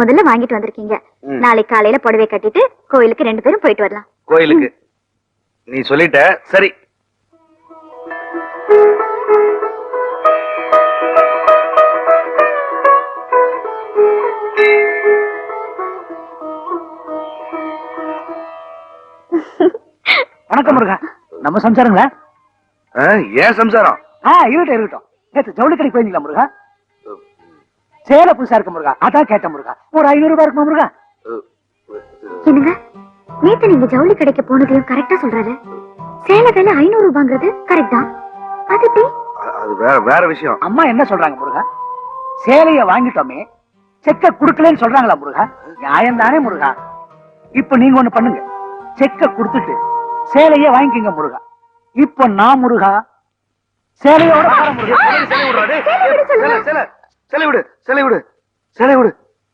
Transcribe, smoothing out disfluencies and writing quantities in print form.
முதல்ல வாங்கிட்டு வந்திருக்கீங்க. நாளைக்கு காலையில புடவை கட்டிட்டு கோயிலுக்கு 2 பேரும் போயிட்டு வரலாம். கோயிலுக்கு நீ சொல்லிட்ட, சரி. வணக்கம் முருகா. நம்ம சம்சாரங்களா? ஏன் சம்சாரம்? இருக்கட்டும். நேத்து ஜவுளி கடைக்கு போயிருந்தீங்களா முருகா? சேலை புதுசா இருக்கு முருகா, அதான் கேட்ட முருகா. ஒரு 500 ரூபாய் இருக்குமா முருகா? என்னங்க, நேத்து நீங்க ஜவுளி கடைக்கு போனதையும் கரெக்டா சொல்றாரு. சேலை விலை 500 ரூபாங்கிறது கரெக்ட் தான். அது எப்படி? அது வேற விஷயம். அம்மா என்ன சொல்றாங்க முருகா? சேலைய வாங்கிட்டோமே, செக்க குடுக்கலன்னு சொல்றாங்களா முருகா? நியாயம் தானே முருகா? இப்ப நீங்க ஒண்ணு பண்ணுங்க, செக்க குடுத்துட்டு சேலைய வாங்கிக்கங்க முருகா. இப்ப நான் முருகா சேலையோட சேலை விடு, சேலை விடு, சேலை விடு.